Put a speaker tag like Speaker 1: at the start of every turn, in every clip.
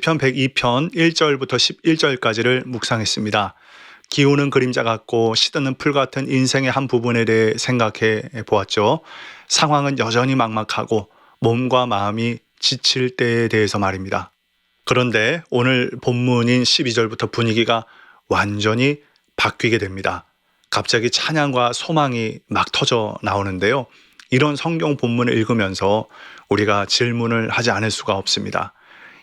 Speaker 1: 편 102편 1절부터 11절까지를 묵상했습니다. 기우는 그림자 같고 시드는 풀 같은 인생의 한 부분에 대해 생각해 보았죠. 상황은 여전히 막막하고 몸과 마음이 지칠 때에 대해서 말입니다. 그런데 오늘 본문인 12절부터 분위기가 완전히 바뀌게 됩니다. 갑자기 찬양과 소망이 막 터져 나오는데요. 이런 성경 본문을 읽으면서 우리가 질문을 하지 않을 수가 없습니다.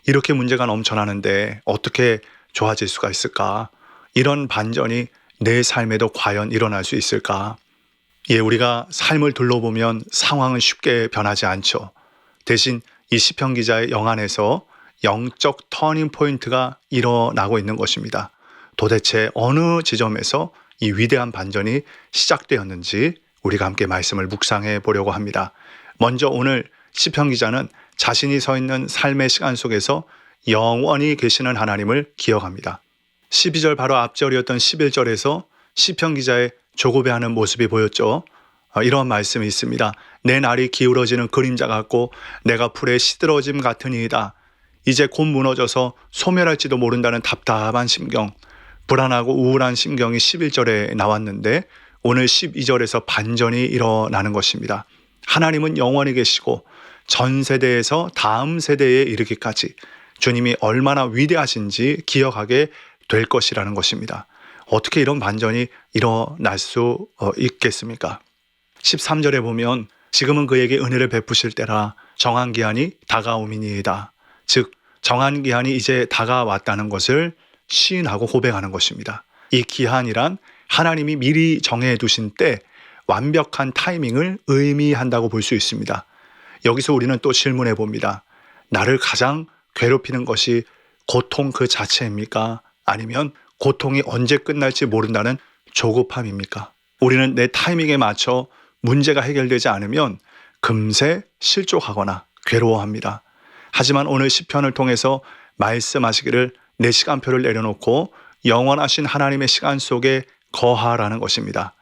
Speaker 1: 이렇게 문제가 넘쳐나는데 어떻게 좋아질 수가 있을까? 이런 반전이 내 삶에도 과연 일어날 수 있을까? 우리가 삶을 둘러보면 상황은 쉽게 변하지 않죠. 대신 이 시편 기자의 영안에서 영적 터닝 포인트가 일어나고 있는 것입니다. 도대체 어느 지점에서 이 위대한 반전이 시작되었는지 우리가 함께 말씀을 묵상해 보려고 합니다. 먼저 오늘 시편 기자는 자신이 서 있는 삶의 시간 속에서 영원히 계시는 하나님을 기억합니다. 12절 바로 앞절이었던 11절에서 시편 기자의 조급해하는 모습이 보였죠. 이런 말씀이 있습니다. 내 날이 기울어지는 그림자 같고 내가 풀에 시들어짐 같으니이다. 이제 곧 무너져서 소멸할지도 모른다는 답답한 심경, 불안하고 우울한 심경이 11절에 나왔는데 오늘 12절에서 반전이 일어나는 것입니다. 하나님은 영원히 계시고 전 세대에서 다음 세대에 이르기까지 주님이 얼마나 위대하신지 기억하게 될 것이라는 것입니다. 어떻게 이런 반전이 일어날 수 있겠습니까? 13절에 보면 지금은 그에게 은혜를 베푸실 때라 정한 기한이 다가오미니이다. 즉 정한 기한이 이제 다가왔다는 것을 시인하고 고백하는 것입니다. 이 기한이란 하나님이 미리 정해두신 때 완벽한 타이밍을 의미한다고 볼 수 있습니다. 여기서 우리는 또 질문해 봅니다. 나를 가장 괴롭히는 것이 고통 그 자체입니까? 아니면 고통이 언제 끝날지 모른다는 조급함입니까? 우리는 내 타이밍에 맞춰 문제가 해결되지 않으면 금세 실족하거나 괴로워합니다. 하지만 오늘 시편을 통해서 말씀하시기를 내 시간표를 내려놓고 영원하신 하나님의 시간 속에 거하라는 것입니다.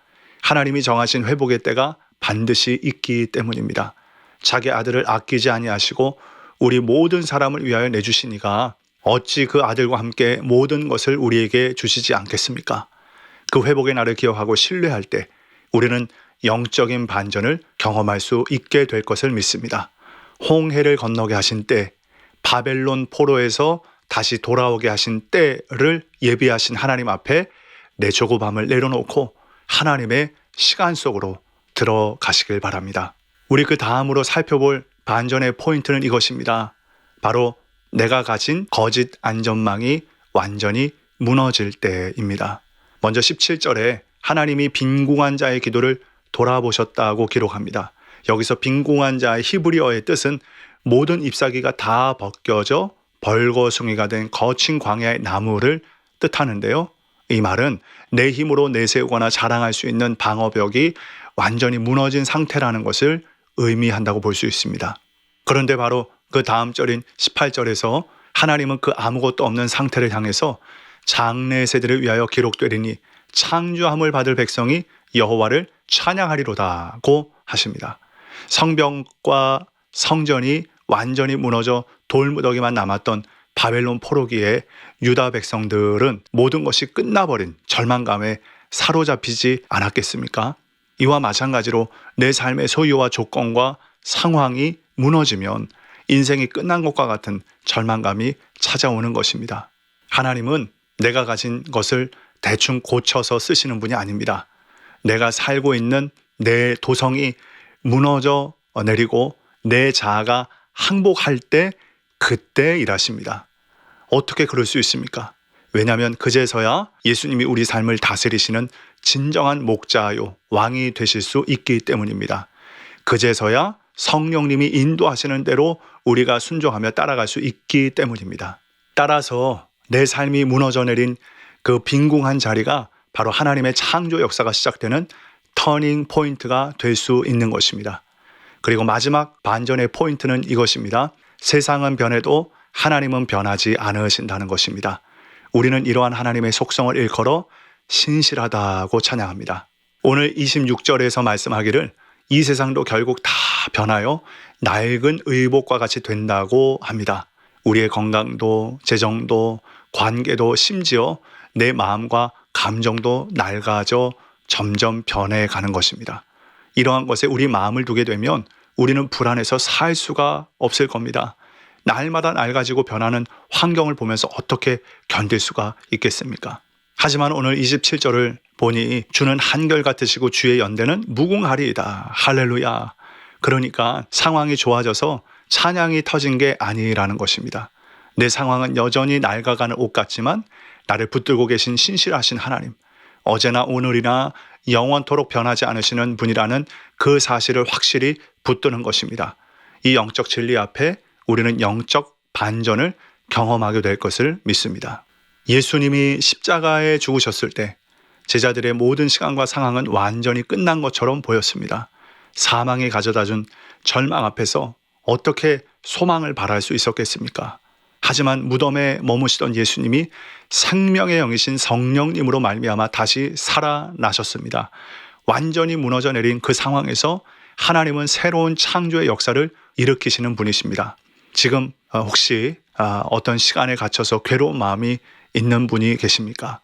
Speaker 1: 하나님이 정하신 회복의 때가 반드시 있기 때문입니다. 자기 아들을 아끼지 아니하시고 우리 모든 사람을 위하여 내주시니가 어찌 그 아들과 함께 모든 것을 우리에게 주시지 않겠습니까? 그 회복의 날을 기억하고 신뢰할 때 우리는 영적인 반전을 경험할 수 있게 될 것을 믿습니다. 홍해를 건너게 하신 때, 바벨론 포로에서 다시 돌아오게 하신 때를 예비하신 하나님 앞에 내 조급함을 내려놓고 하나님의 시간 속으로 들어가시길 바랍니다. 우리 그 다음으로 살펴볼 반전의 포인트는 이것입니다. 바로 내가 가진 거짓 안전망이 완전히 무너질 때입니다. 먼저 17절에 하나님이 빈궁한 자의 기도를 돌아보셨다고 기록합니다. 여기서 빈궁한 자의 히브리어의 뜻은 모든 잎사귀가 다 벗겨져 벌거숭이가 된 거친 광야의 나무를 뜻하는데요. 이 말은 내 힘으로 내세우거나 자랑할 수 있는 방어벽이 완전히 무너진 상태라는 것을 의미한다고 볼 수 있습니다. 그런데 바로 그 다음 절인 18절에서 하나님은 그 아무것도 없는 상태를 향해서 장래 세대를 위하여 기록되리니 창조함을 받을 백성이 여호와를 찬양하리로다고 하십니다. 성벽과 성전이 완전히 무너져 돌무더기만 남았던 바벨론 포로기에 유다 백성들은 모든 것이 끝나버린 절망감에 사로잡히지 않았겠습니까? 이와 마찬가지로 내 삶의 소유와 조건과 상황이 무너지면 인생이 끝난 것과 같은 절망감이 찾아오는 것입니다. 하나님은 내가 가진 것을 대충 고쳐서 쓰시는 분이 아닙니다. 내가 살고 있는 내 도성이 무너져 내리고 내 자아가 항복할 때 그때 일하십니다. 어떻게 그럴 수 있습니까? 왜냐하면 그제서야 예수님이 우리 삶을 다스리시는 진정한 목자요 왕이 되실 수 있기 때문입니다. 그제서야 성령님이 인도하시는 대로 우리가 순종하며 따라갈 수 있기 때문입니다. 따라서 내 삶이 무너져 내린 그 빈궁한 자리가 바로 하나님의 창조 역사가 시작되는 터닝 포인트가 될 수 있는 것입니다. 그리고 마지막 반전의 포인트는 이것입니다. 세상은 변해도 하나님은 변하지 않으신다는 것입니다. 우리는 이러한 하나님의 속성을 일컬어 신실하다고 찬양합니다. 오늘 26절에서 말씀하기를 이 세상도 결국 다 변하여 낡은 의복과 같이 된다고 합니다. 우리의 건강도, 재정도, 관계도, 심지어 내 마음과 감정도 낡아져 점점 변해가는 것입니다. 이러한 것에 우리 마음을 두게 되면 우리는 불안해서 살 수가 없을 겁니다. 날마다 낡아지고 변하는 환경을 보면서 어떻게 견딜 수가 있겠습니까? 하지만 오늘 27절을 보니 주는 한결같으시고 주의 연대는 무궁하리이다. 할렐루야. 그러니까 상황이 좋아져서 찬양이 터진 게 아니라는 것입니다. 내 상황은 여전히 낡아가는 옷 같지만 나를 붙들고 계신 신실하신 하나님, 어제나 오늘이나 영원토록 변하지 않으시는 분이라는 그 사실을 확실히 붙드는 것입니다. 이 영적 진리 앞에 우리는 영적 반전을 경험하게 될 것을 믿습니다. 예수님이 십자가에 죽으셨을 때 제자들의 모든 시간과 상황은 완전히 끝난 것처럼 보였습니다. 사망이 가져다준 절망 앞에서 어떻게 소망을 바랄 수 있었겠습니까? 하지만 무덤에 머무시던 예수님이 생명의 영이신 성령님으로 말미암아 다시 살아나셨습니다. 완전히 무너져 내린 그 상황에서 하나님은 새로운 창조의 역사를 일으키시는 분이십니다. 지금 혹시 어떤 시간에 갇혀서 괴로운 마음이 있는 분이 계십니까?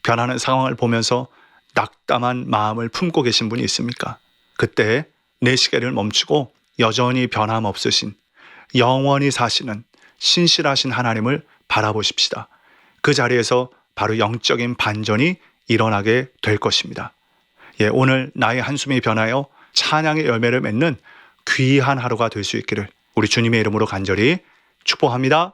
Speaker 1: 변하는 상황을 보면서 낙담한 마음을 품고 계신 분이 있습니까? 그때 내 시계를 멈추고 여전히 변함없으신, 영원히 사시는 신실하신 하나님을 바라보십시다. 그 자리에서 바로 영적인 반전이 일어나게 될 것입니다. 오늘 나의 한숨이 변하여 찬양의 열매를 맺는 귀한 하루가 될 수 있기를 우리 주님의 이름으로 간절히 축복합니다.